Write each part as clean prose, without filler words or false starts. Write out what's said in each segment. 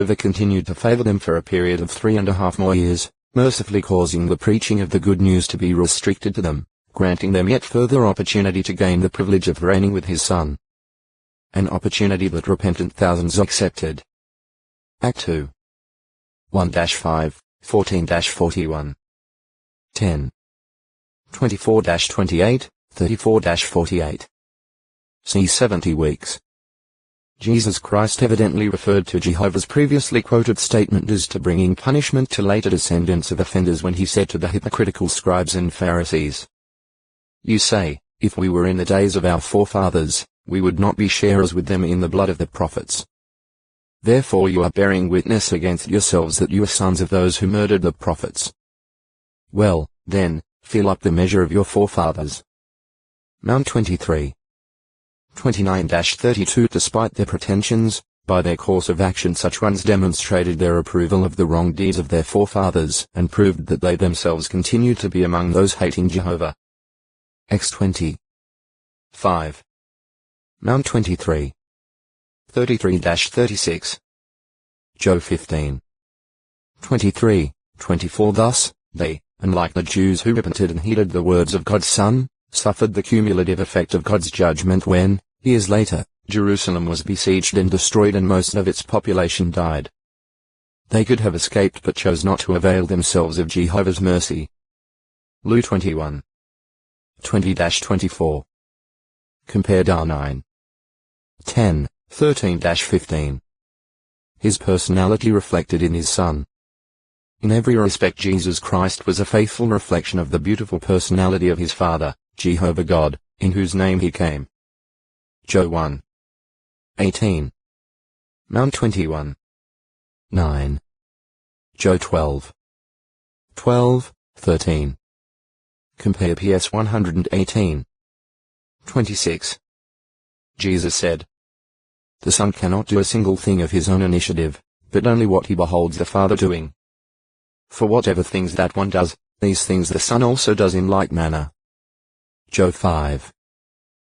Jehovah continued to favor them for a period of 3.5 more years, mercifully causing the preaching of the good news to be restricted to them, granting them yet further opportunity to gain the privilege of reigning with his Son. An opportunity that repentant thousands accepted. Act 2. 1-5, 14-41. 10. 24-28, 34-48. C. 70 weeks. Jesus Christ evidently referred to Jehovah's previously quoted statement as to bringing punishment to later descendants of offenders when he said to the hypocritical scribes and Pharisees, "You say, if we were in the days of our forefathers, we would not be sharers with them in the blood of the prophets. Therefore you are bearing witness against yourselves that you are sons of those who murdered the prophets. Well, then, fill up the measure of your forefathers." Mount 23. 29-32. Despite their pretensions, by their course of action such ones demonstrated their approval of the wrong deeds of their forefathers and proved that they themselves continued to be among those hating Jehovah. Acts 20. 5. Mount 23. 33-36. Job 15. 23, 24. Thus, they, unlike the Jews who repented and heeded the words of God's Son, suffered the cumulative effect of God's judgment when, years later, Jerusalem was besieged and destroyed and most of its population died. They could have escaped but chose not to avail themselves of Jehovah's mercy. Luke 21. 20-24. Compare Dar 9. 10, 13-15. His personality reflected in his Son. In every respect Jesus Christ was a faithful reflection of the beautiful personality of his Father, Jehovah God, in whose name he came. Job 1. 18. Mount 21. 9. Job 12. 12, 13. Compare PS 118. 26. Jesus said, "The Son cannot do a single thing of his own initiative, but only what he beholds the Father doing. For whatever things that one does, these things the Son also does in like manner." Job 5.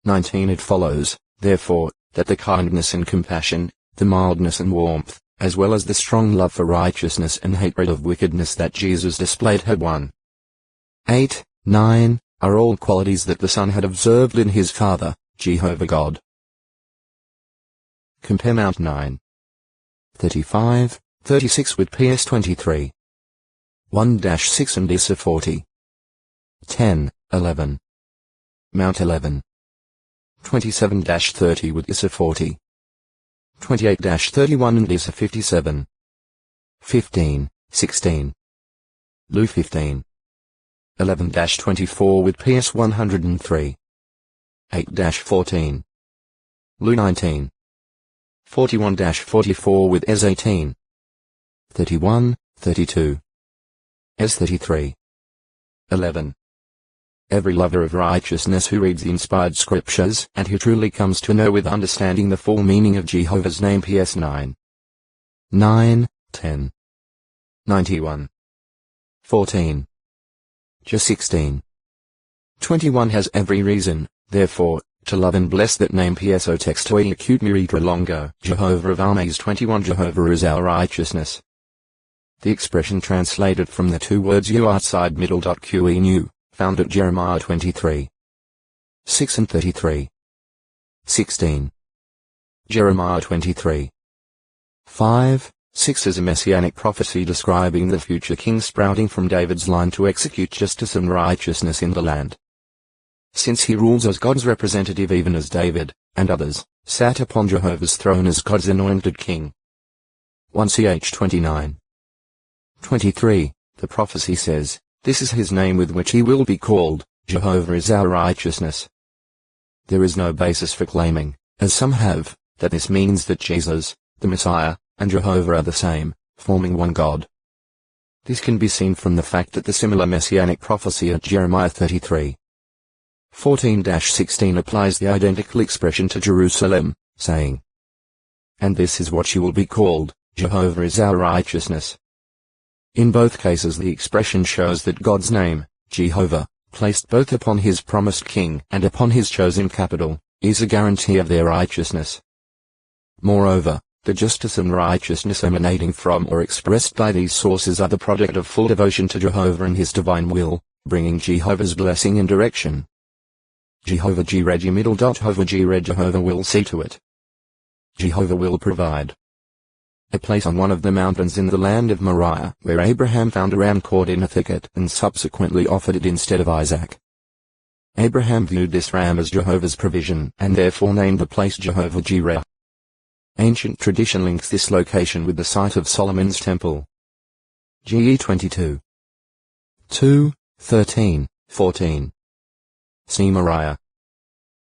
19. It follows, therefore, that the kindness and compassion, the mildness and warmth, as well as the strong love for righteousness and hatred of wickedness that Jesus displayed had 1. 8, 9, are all qualities that the Son had observed in his Father, Jehovah God. Compare Mount 9. 35, 36 with PS 23. 1-6 and Issa 40. 10, 11. Mount 11. 27-30 with Issa 40. 28-31 and Issa 57. 15, 16. Luke 15. 11-24 with PS 103. 8-14. Luke 19. 41-44 with Es 18. 31, 32. Es 33. 11. Every lover of righteousness who reads the inspired scriptures and who truly comes to know with understanding the full meaning of Jehovah's name PS 9. 9, 10. 91. 14. Just 16. 21 has every reason, therefore, to love and bless that name PS O text toi acute miritra longo. Jehovah of armies 21. Jehovah is our righteousness. The expression translated from the two words you outside middle. Qenu, found at Jeremiah 23. 6 and 33. 16. Jeremiah 23. 5, 6 is a messianic prophecy describing the future king sprouting from David's line to execute justice and righteousness in the land. Since he rules as God's representative even as David, and others, sat upon Jehovah's throne as God's anointed king. 1 Ch 29. 23, the prophecy says, "This is his name with which he will be called, Jehovah is our righteousness." There is no basis for claiming, as some have, that this means that Jesus, the Messiah, and Jehovah are the same, forming one God. This can be seen from the fact that the similar messianic prophecy at Jeremiah 33. 14-16 applies the identical expression to Jerusalem, saying, "And this is what she will be called, Jehovah is our righteousness." In both cases the expression shows that God's name, Jehovah, placed both upon his promised king and upon his chosen capital, is a guarantee of their righteousness. Moreover, The justice and righteousness emanating from or expressed by these sources are the product of full devotion to Jehovah and his divine will, bringing Jehovah's blessing and direction. Jehovah Jireh Jehovah will see to it. Jehovah will provide. A place on one of the mountains in the land of Moriah, where Abraham found a ram caught in a thicket and subsequently offered it instead of Isaac. Abraham viewed this ram as Jehovah's provision and therefore named the place Jehovah Jireh. Ancient tradition links this location with the site of Solomon's temple. GE 22. 2, 13, 14. See Moriah.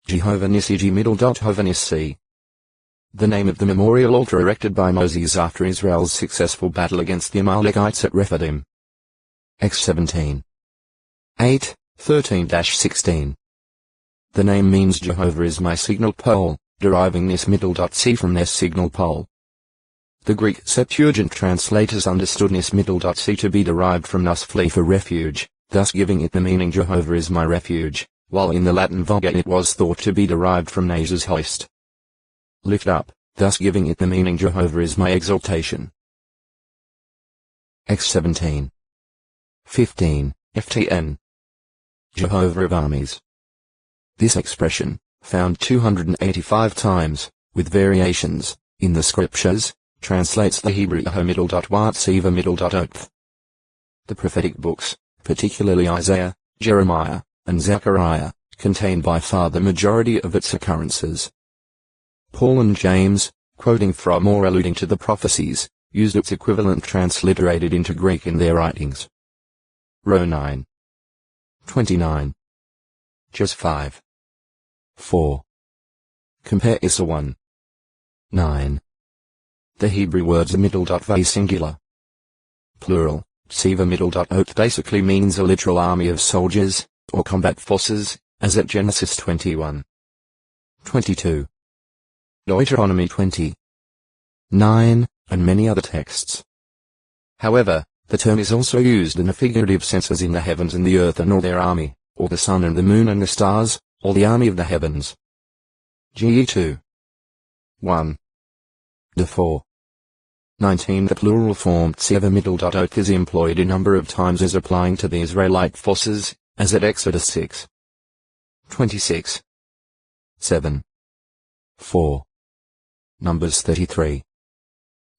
Jehovah Nissi Jehovah Nissi. The name of the memorial altar erected by Moses after Israel's successful battle against the Amalekites at Rephidim. X 17. 8, 13-16. The name means Jehovah is my signal pole, deriving Nis C from Nes signal pole. The Greek Septuagint translators understood Nis C to be derived from Nus flee for refuge, thus giving it the meaning Jehovah is my refuge, while in the Latin Vulgate it was thought to be derived from Nasus hoist. Lift up, thus giving it the meaning Jehovah is my exaltation. X 17. 15, FTN. Jehovah of armies. This expression, found 285 times, with variations, in the scriptures, translates the Hebrew Oth. The prophetic books, particularly Isaiah, Jeremiah, and Zechariah, contain by far the majority of its occurrences. Paul and James, quoting from or alluding to the prophecies, used its equivalent transliterated into Greek in their writings. Row 9. 29. Just 5. 4. Compare Issa 1. 9. The Hebrew words va singular. Plural, Siva Oath basically means a literal army of soldiers, or combat forces, as at Genesis 21. 22. Deuteronomy 20. 9, and many other texts. However, the term is also used in a figurative sense as in the heavens and the earth and all their army, or the sun and the moon and the stars, or the army of the heavens. GE 2. 1. De 4. 19. The plural form Tsieva Oath is employed a number of times as applying to the Israelite forces, as at Exodus 6. 26. 7. 4. Numbers 33.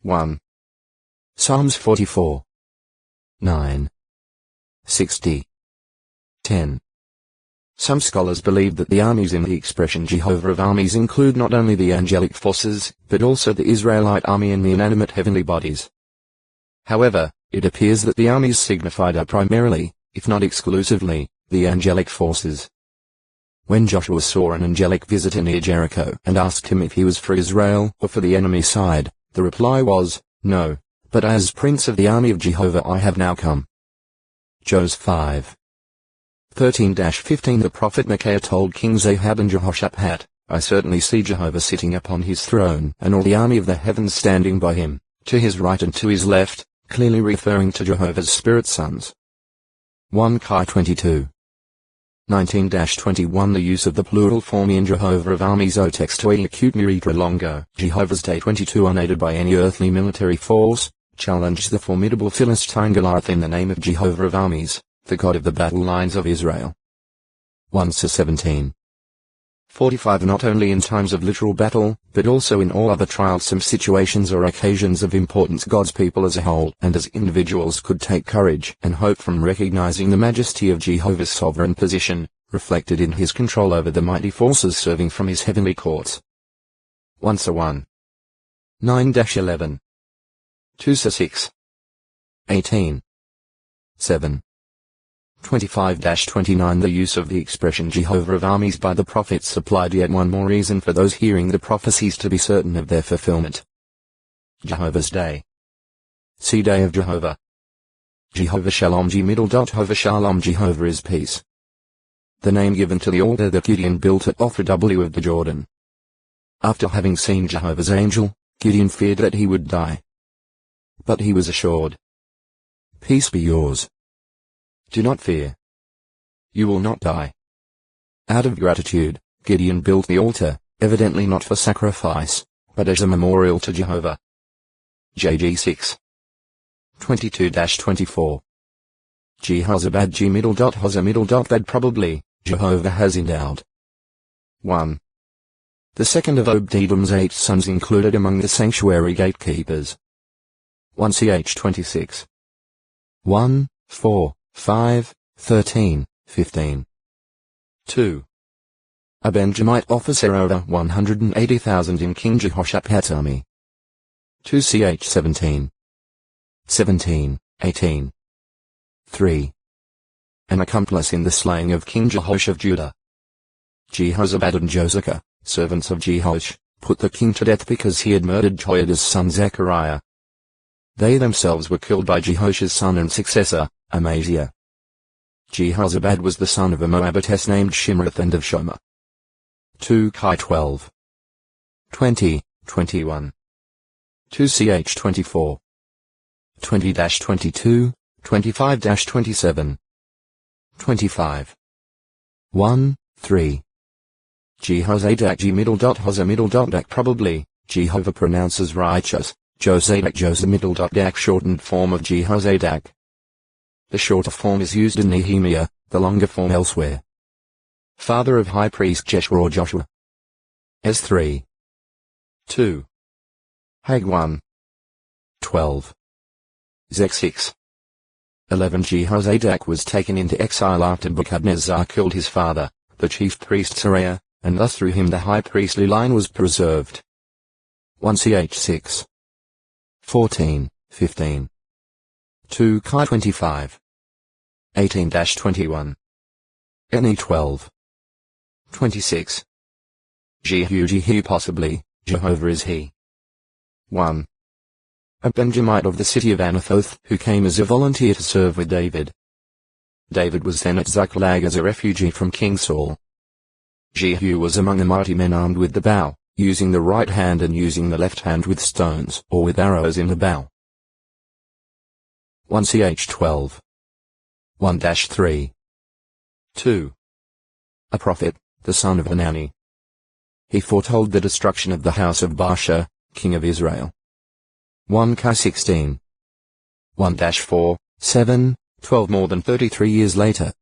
1. Psalms 44. 9. 60. 10. Some scholars believe that the armies in the expression Jehovah of armies include not only the angelic forces, but also the Israelite army and the inanimate heavenly bodies. However, it appears that the armies signified are primarily, if not exclusively, the angelic forces. When Joshua saw an angelic visitor near Jericho and asked him if he was for Israel or for the enemy side, the reply was, "No, but as Prince of the army of Jehovah I have now come." Jos 5. 13-15 The prophet Micaiah told King Ahab and Jehoshaphat, "I certainly see Jehovah sitting upon his throne and all the army of the heavens standing by him, to his right and to his left," clearly referring to Jehovah's spirit sons. 1 Kai 22. 19-21 The use of the plural form in Jehovah of armies o textoi acute miritra longo, Jehovah's Day 22 unaided by any earthly military force, challenged the formidable Philistine Goliath in the name of Jehovah of armies, the God of the battle lines of Israel. 1 17. 45 Not only in times of literal battle, but also in all other trialsome situations or occasions of importance God's people as a whole and as individuals could take courage and hope from recognizing the majesty of Jehovah's sovereign position, reflected in his control over the mighty forces serving from his heavenly courts. 1 1. 9-11. 2 6. 18. 7. 25-29 The use of the expression Jehovah of armies by the prophets supplied yet one more reason for those hearing the prophecies to be certain of their fulfillment. Jehovah's Day. See Day of Jehovah. Jehovah Shalom Jehovah Shalom Jehovah is peace. The name given to the altar that Gideon built at Ophrah of the Jordan. After having seen Jehovah's angel, Gideon feared that he would die. But he was assured, "Peace be yours. Do not fear. You will not die." Out of gratitude, Gideon built the altar, evidently not for sacrifice, but as a memorial to Jehovah. JG 6. 22-24. Jehozabad G middle dot Hosa middle dot bad probably, Jehovah has endowed. 1. The second of Obed-Edom's 8 sons included among the sanctuary gatekeepers. 1 Ch 26. 1, 4, 5, 13, 15. 2. A Benjamite officer over 180,000 in King Jehoshaphat's army. 2 Ch 17. 17, 18. 3. An accomplice in the slaying of King Jehosh of Judah. Jehozabad and Josakah, servants of Jehosh, put the king to death because he had murdered Jehoiada's son Zechariah. They themselves were killed by Jehosh's son and successor, Amaziah. Jehozabad was the son of a Moabitess named Shimrath and of Shomer. 2 Chi 12. 20, 21. 2 Ch 24. 20-22, 25-27. 25. 1, 3. Jehozadak G middle dot Hosa middle dot dak probably, Jehovah pronounces righteous, Jozadak Josa middle dot dak shortened form of Jehozadak. The shorter form is used in Nehemiah, the longer form elsewhere. Father of High Priest Jeshua or Joshua. S 3. 2. Hag 1. 12. Zech 6. 11 Jehozadak was taken into exile after Nebuchadnezzar killed his father, the chief priest Sariah, and thus through him the high priestly line was preserved. 1 Ch 6. 14, 15. 2 Chi 25. 18-21. Ne 12. 26. Jehu possibly, Jehovah is he. 1. A Benjamite of the city of Anathoth who came as a volunteer to serve with David. David was then at Ziklag as a refugee from King Saul. Jehu was among the mighty men armed with the bow, using the right hand and using the left hand with stones or with arrows in the bow. 1 Ch 12. 1-3. 2. A prophet, the son of Hanani. He foretold the destruction of the house of Baasha, king of Israel. 1 Chi 16. 1-4, 7, 12 More than 33 years later,